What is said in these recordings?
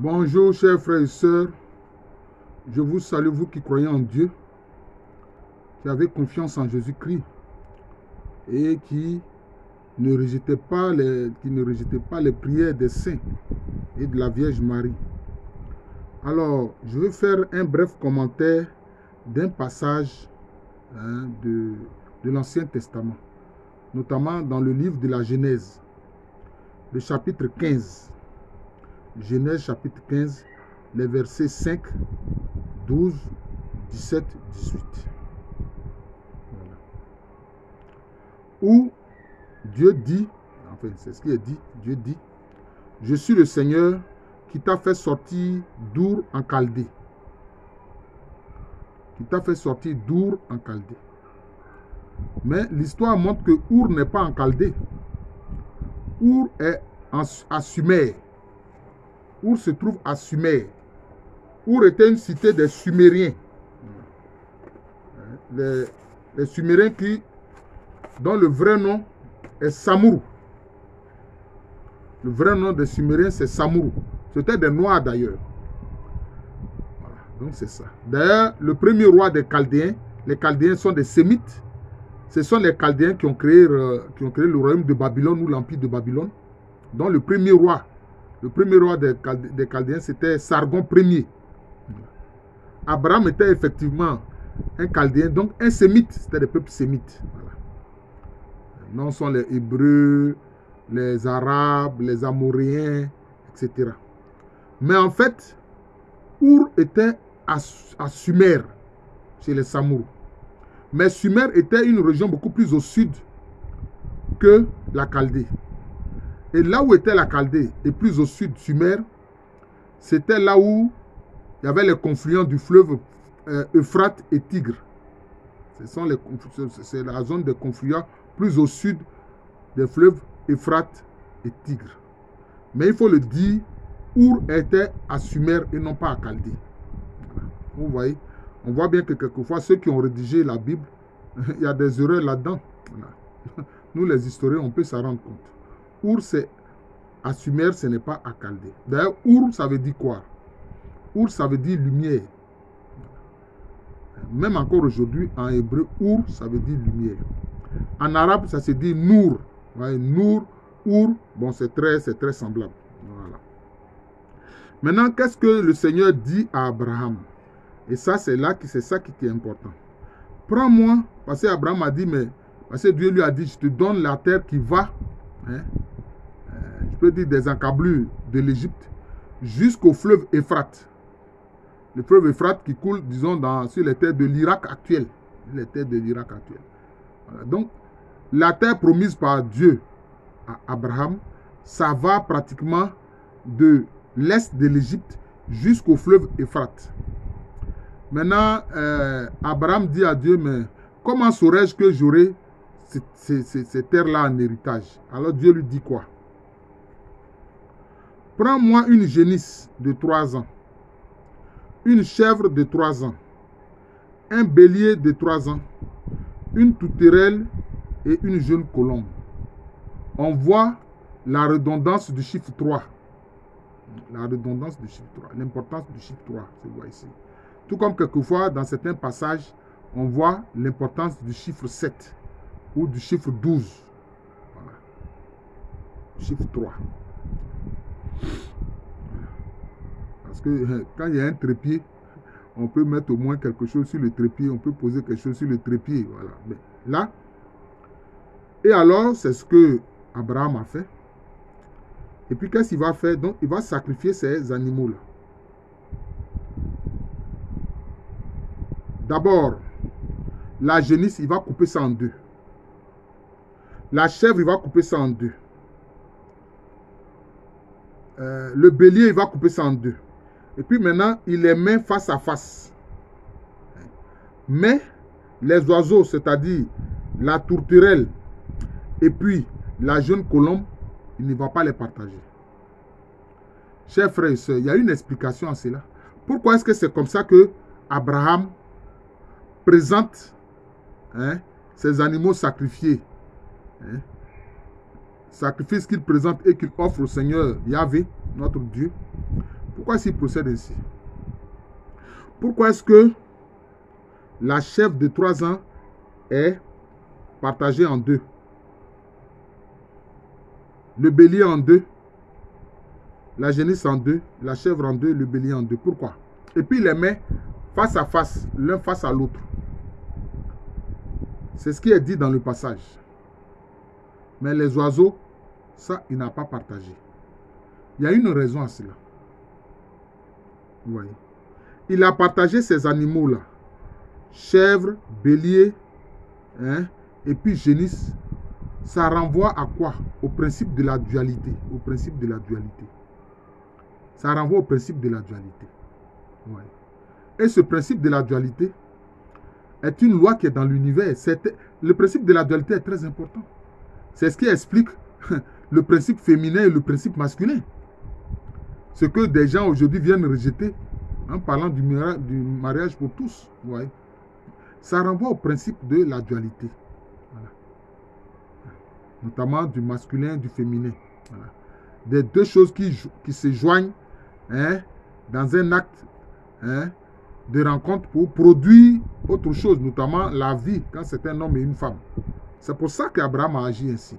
Bonjour chers frères et sœurs, je vous salue vous qui croyez en Dieu, qui avez confiance en Jésus-Christ et qui ne rejetez pas les prières des saints et de la Vierge Marie. Alors, je vais faire un bref commentaire d'un passage de l'Ancien Testament, notamment dans le livre de la Genèse, le chapitre 15. Genèse chapitre 15, les versets 5, 12, 17, 18. Voilà. Où Dieu dit, enfin c'est ce qui est dit, Dieu dit, je suis le Seigneur qui t'a fait sortir d'Our en Chaldée. Qui t'a fait sortir d'Our en Chaldée. Mais l'histoire montre que Our n'est pas en Chaldée. Our est à Sumer. Our se trouve à Sumer. Our était une cité des Sumériens. Les Sumériens dont le vrai nom est Samuru. Le vrai nom des Sumériens, c'est Samuru. C'était des Noirs d'ailleurs. Voilà, donc c'est ça. D'ailleurs, le premier roi des Chaldéens, les Chaldéens sont des Sémites. Ce sont les Chaldéens qui ont créé le royaume de Babylone ou l'empire de Babylone. Donc le premier roi des Chaldéens, c'était Sargon Ier. Abraham était effectivement un Chaldéen, donc un Sémite. C'était des peuples sémites. Voilà. Non, sont les Hébreux, les Arabes, les Amoréens, etc. Mais en fait, Our était à Sumer, chez les Samuru. Mais Sumer était une région beaucoup plus au sud que la Chaldée. Et là où était la Chaldée, et plus au sud, Sumer, c'était là où il y avait les confluents du fleuve Euphrate et Tigre. C'est la zone des confluents plus au sud des fleuves Euphrate et Tigre. Mais il faut le dire, Our était à Sumer et non pas à Chaldée. Voilà. Vous voyez, on voit bien que quelquefois, ceux qui ont rédigé la Bible, il y a des erreurs là-dedans. Voilà. Nous, les historiens, on peut s'en rendre compte. Our, c'est à Sumer, ce n'est pas à Chaldée. D'ailleurs, Our, ça veut dire quoi? Our, ça veut dire lumière. Même encore aujourd'hui, en hébreu, Our, ça veut dire lumière. En arabe, ça se dit Nour. Nour, Our, bon, c'est très semblable. Voilà. Maintenant, qu'est-ce que le Seigneur dit à Abraham? Et ça, c'est ça qui est important. Prends-moi, parce qu'Abraham a dit, parce que Dieu lui a dit, je te donne la terre qui va, je peux dire des encablures de l'Égypte, jusqu'au fleuve Euphrate. Le fleuve Euphrate qui coule, disons, sur les terres de l'Irak actuel. Les terres de l'Irak actuel. Voilà. Donc, la terre promise par Dieu à Abraham, ça va pratiquement de l'est de l'Égypte jusqu'au fleuve Euphrate. Maintenant, Abraham dit à Dieu, mais comment saurais-je que j'aurai ces terres-là en héritage? Alors Dieu lui dit quoi? Prends-moi une génisse de 3 ans, une chèvre de 3 ans, un bélier de 3 ans, une tourterelle et une jeune colombe. On voit la redondance du chiffre 3. La redondance du chiffre 3, l'importance du chiffre 3, se voit ici. Tout comme quelquefois, dans certains passages, on voit l'importance du chiffre 7 ou du chiffre 12. Voilà. Chiffre 3. Parce que quand il y a un trépied, on peut mettre au moins quelque chose sur le trépied, on peut poser quelque chose sur le trépied. Voilà. Mais là, et alors, c'est ce que Abraham a fait. Et puis, qu'est-ce qu'il va faire? Donc, il va sacrifier ces animaux-là. D'abord, la génisse, il va couper ça en 2. La chèvre, il va couper ça en 2. Le bélier, il va couper ça en 2. Et puis maintenant, il les met face à face. Mais les oiseaux, c'est-à-dire la tourterelle et puis la jeune colombe, il ne va pas les partager. Chers frères et sœurs, il y a une explication à cela. Pourquoi est-ce que c'est comme ça que Abraham présente ces animaux sacrifiés? Sacrifice qu'il présente et qu'il offre au Seigneur Yahvé, notre Dieu. Pourquoi s'il procède ainsi? Pourquoi est-ce que la chèvre de 3 ans est partagée en deux? Le bélier en deux, la génisse en deux, la chèvre en deux, le bélier en deux. Pourquoi? Et puis il les met face à face, l'un face à l'autre. C'est ce qui est dit dans le passage. Mais les oiseaux, ça, il n'a pas partagé. Il y a une raison à cela. Vous voyez. Il a partagé ces animaux-là. Chèvre, bélier, hein, et puis génisse. Ça renvoie à quoi? Au principe de la dualité. Au principe de la dualité. Ça renvoie au principe de la dualité. Ouais. Et ce principe de la dualité est une loi qui est dans l'univers. Le principe de la dualité est très important. C'est ce qui explique le principe féminin et le principe masculin. Ce que des gens aujourd'hui viennent rejeter en parlant du mariage pour tous. Ouais. Ça renvoie au principe de la dualité. Voilà. Notamment du masculin et du féminin. Voilà. Des deux choses qui se joignent, hein, dans un acte, hein, de rencontre pour produire autre chose, notamment la vie, quand c'est un homme et une femme. C'est pour ça qu'Abraham a agi ainsi.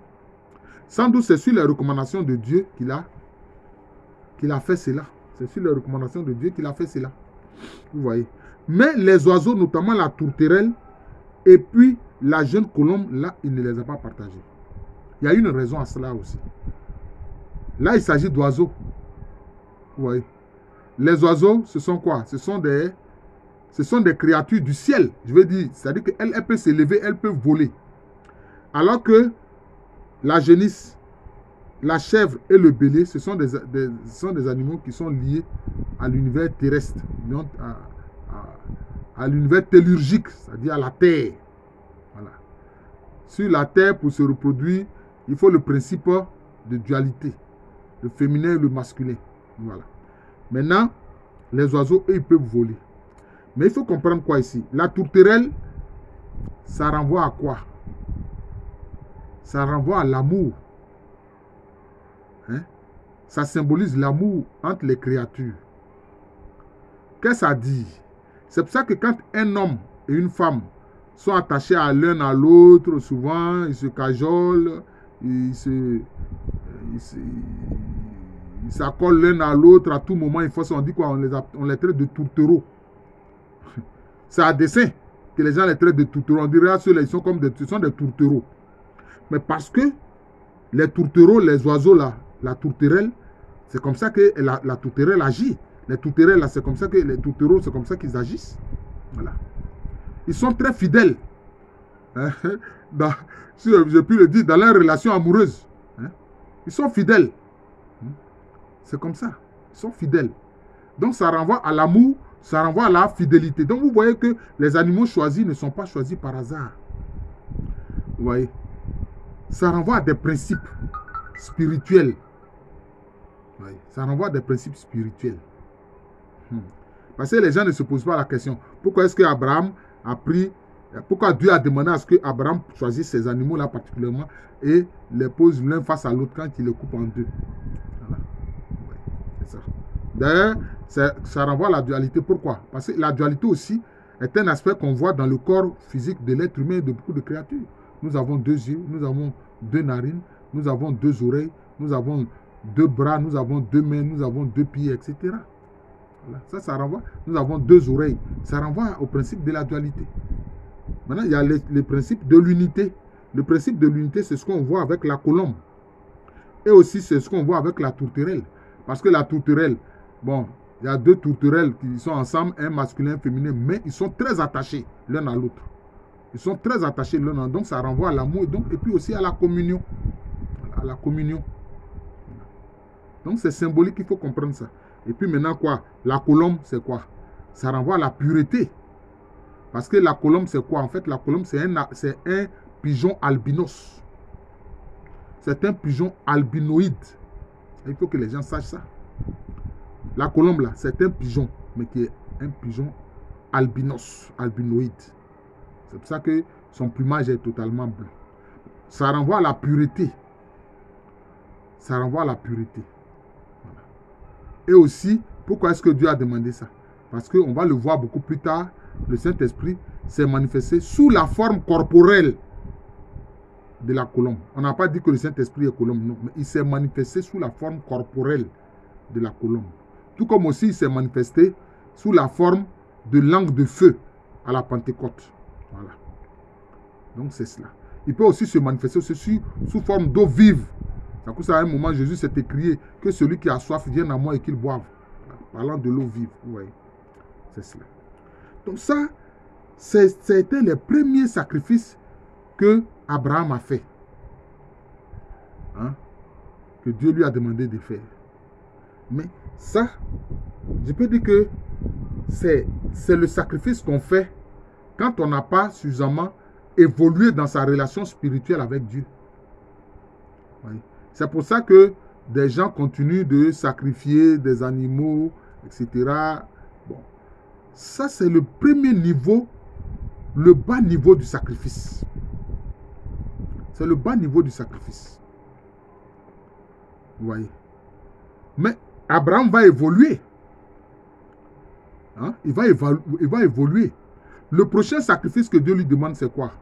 Sans doute, c'est sur les recommandations de Dieu qu'il a fait cela. C'est sur les recommandations de Dieu qu'il a fait cela. Vous voyez. Mais les oiseaux, notamment la tourterelle, et puis la jeune colombe, là, il ne les a pas partagés. Il y a une raison à cela aussi. Là, il s'agit d'oiseaux. Vous voyez. Les oiseaux, ce sont quoi? Ce sont des créatures du ciel. Je veux dire, c'est-à-dire qu'elle peut s'élever, elle peut voler. Alors que la génisse, la chèvre et le bélier, ce sont des animaux qui sont liés à l'univers terrestre, donc à l'univers tellurgique, c'est-à-dire à la terre. Voilà. Sur la terre, pour se reproduire, il faut le principe de dualité, le féminin et le masculin. Voilà. Maintenant, les oiseaux, eux, ils peuvent voler. Mais il faut comprendre quoi ici? La tourterelle, ça renvoie à quoi? Ça renvoie à l'amour. Hein? Ça symbolise l'amour entre les créatures. Qu'est-ce que ça dit? C'est pour ça que quand un homme et une femme sont attachés à l'un à l'autre, souvent ils se cajolent, ils s'accolent l'un à l'autre, à tout moment, on dit quoi? On les traite de tourtereaux. C'est à dessein que les gens les traitent de tourtereaux. On dirait ceux-là, ils sont des tourtereaux. Mais parce que les tourtereaux, les oiseaux là, la tourterelle, c'est comme ça que la tourterelle agit. Les tourterelles là, c'est comme ça que les tourtereaux, c'est comme ça qu'ils agissent. Voilà. Ils sont très fidèles. Hein? Si je puis le dire, dans leur relation amoureuse. Hein? Ils sont fidèles. C'est comme ça. Ils sont fidèles. Donc ça renvoie à l'amour, ça renvoie à la fidélité. Donc vous voyez que les animaux choisis ne sont pas choisis par hasard. Vous voyez. Ça renvoie à des principes spirituels. Oui, ça renvoie à des principes spirituels. Parce que les gens ne se posent pas la question. Pourquoi est-ce que Abraham a pris... Pourquoi Dieu a demandé à ce que Abraham choisisse ces animaux-là particulièrement et les pose l'un face à l'autre quand il les coupe en deux. Voilà. Oui, c'est ça. D'ailleurs, ça renvoie à la dualité. Pourquoi? Parce que la dualité aussi est un aspect qu'on voit dans le corps physique de l'être humain et de beaucoup de créatures. Nous avons 2 yeux, nous avons 2 narines, nous avons 2 oreilles, nous avons 2 bras, nous avons 2 mains, nous avons 2 pieds, etc. Voilà. Ça renvoie. Nous avons 2 oreilles. Ça renvoie au principe de la dualité. Maintenant, il y a le principe de l'unité. Le principe de l'unité, c'est ce qu'on voit avec la colombe. Et aussi, c'est ce qu'on voit avec la tourterelle. Parce que la tourterelle, bon, il y a 2 tourterelles qui sont ensemble, un masculin et un féminin, mais ils sont très attachés l'un à l'autre. Ils sont très attachés l'un à l'autre. Donc, ça renvoie à l'amour et puis aussi à la communion. À la communion. Donc, c'est symbolique, il faut comprendre ça. Et puis maintenant, quoi? La colombe, c'est quoi? Ça renvoie à la pureté. Parce que la colombe, c'est quoi? En fait, la colombe, c'est un pigeon albinos. C'est un pigeon albinoïde. Il faut que les gens sachent ça. La colombe, là, c'est un pigeon, mais qui est un pigeon albinos, albinoïde. C'est pour ça que son plumage est totalement blanc. Ça renvoie à la pureté. Ça renvoie à la pureté. Voilà. Et aussi, Pourquoi est-ce que Dieu a demandé ça? Parce qu'on va le voir beaucoup plus tard, le Saint-Esprit s'est manifesté sous la forme corporelle de la colombe. On n'a pas dit que le Saint-Esprit est colombe, non, mais il s'est manifesté sous la forme corporelle de la colombe. Tout comme aussi il s'est manifesté sous la forme de langue de feu à la Pentecôte. Voilà. Donc c'est cela. Il peut aussi se manifester aussi sous forme d'eau vive. C'est pour ça à un moment Jésus s'est écrié que celui qui a soif vienne à moi et qu'il boive. Voilà. Parlant de l'eau vive. Vous voyez. C'est cela. Donc ça, c'était les premiers sacrifices que Abraham a fait. Hein? Que Dieu lui a demandé de faire. Mais ça, je peux dire que c'est le sacrifice qu'on fait quand on n'a pas suffisamment évolué dans sa relation spirituelle avec Dieu. Oui. C'est pour ça que des gens continuent de sacrifier des animaux, etc. Bon. Ça, c'est le premier niveau, le bas niveau du sacrifice. C'est le bas niveau du sacrifice. Vous voyez. Mais Abraham va évoluer. Hein? Il va évoluer. Le prochain sacrifice que Dieu lui demande, c'est quoi?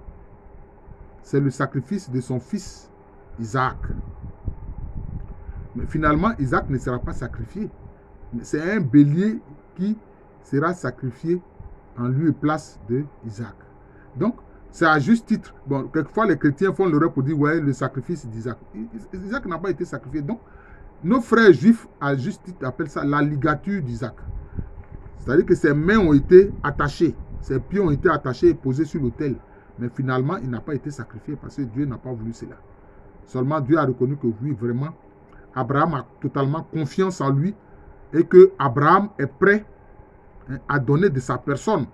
C'est le sacrifice de son fils Isaac. Mais finalement, Isaac ne sera pas sacrifié. C'est un bélier qui sera sacrifié en lieu et place de Isaac. Donc, c'est à juste titre. Bon, quelquefois, les chrétiens font l'erreur pour dire, ouais, le sacrifice d'Isaac. Isaac n'a pas été sacrifié. Donc, nos frères juifs, à juste titre, appellent ça la ligature d'Isaac. C'est-à-dire que ses mains ont été attachées. Ses pieds ont été attachés et posés sur l'autel. Mais finalement, il n'a pas été sacrifié parce que Dieu n'a pas voulu cela. Seulement, Dieu a reconnu que oui, vraiment, Abraham a totalement confiance en lui et que Abraham est prêt à donner de sa personne.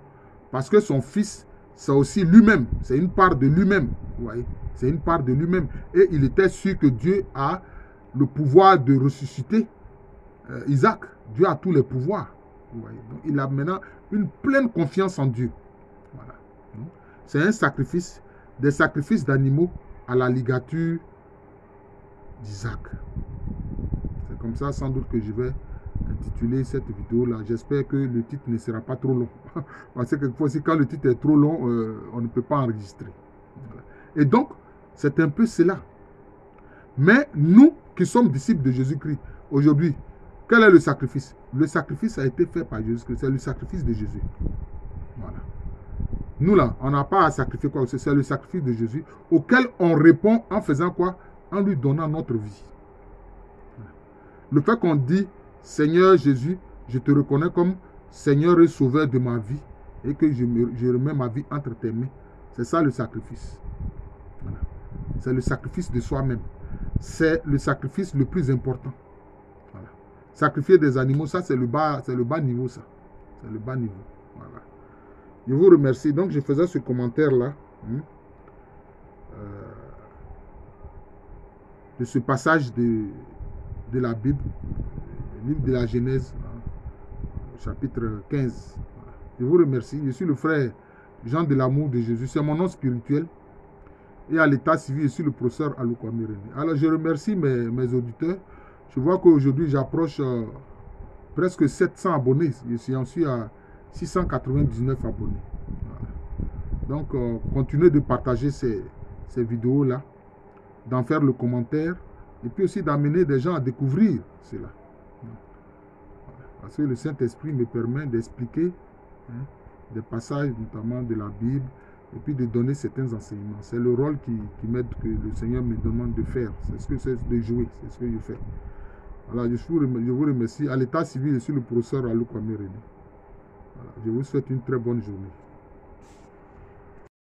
Parce que son fils, c'est aussi lui-même. C'est une part de lui-même. Vous voyez, c'est une part de lui-même. Et il était sûr que Dieu a le pouvoir de ressusciter Isaac. Dieu a tous les pouvoirs. Vous voyez. Donc, il a maintenant une pleine confiance en Dieu. Voilà. C'est un sacrifice, des sacrifices d'animaux à la ligature d'Isaac. C'est comme ça sans doute que je vais intituler cette vidéo-là. J'espère que le titre ne sera pas trop long. Parce que quelquefois aussi, quand le titre est trop long, on ne peut pas enregistrer. Voilà. Et donc, c'est un peu cela. Mais nous qui sommes disciples de Jésus-Christ, aujourd'hui, quel est le sacrifice? Le sacrifice a été fait par Jésus-Christ. C'est le sacrifice de Jésus. Voilà. Nous là, on n'a pas à sacrifier quoi. C'est le sacrifice de Jésus auquel on répond en faisant quoi? En lui donnant notre vie. Le fait qu'on dit, Seigneur Jésus, je te reconnais comme Seigneur et Sauveur de ma vie et que je remets ma vie entre tes mains. C'est ça le sacrifice. Voilà. C'est le sacrifice de soi-même. C'est le sacrifice le plus important. Voilà. Sacrifier des animaux, ça c'est le bas niveau, ça. C'est le bas niveau. Voilà. Je vous remercie. Donc, je faisais ce commentaire-là de ce passage de la Bible, le livre de la Genèse, chapitre 15. Voilà. Je vous remercie. Je suis le frère Jean de l'amour de Jésus. C'est mon nom spirituel. Et à l'état civil, je suis le professeur Aluko Amirene. Alors, je remercie mes auditeurs. Je vois qu'aujourd'hui, j'approche presque 700 abonnés. Je suis à 699 abonnés. Voilà. Donc, continuez de partager ces vidéos-là, d'en faire le commentaire, et puis aussi d'amener des gens à découvrir cela. Voilà. Parce que le Saint-Esprit me permet d'expliquer des passages, notamment de la Bible, et puis de donner certains enseignements. C'est le rôle que le Seigneur me demande de faire. C'est ce que c'est de jouer, c'est ce que je fais. Voilà, je vous remercie. À l'état civil, je suis le professeur Aluko Amirene. Voilà, je vous souhaite une très bonne journée.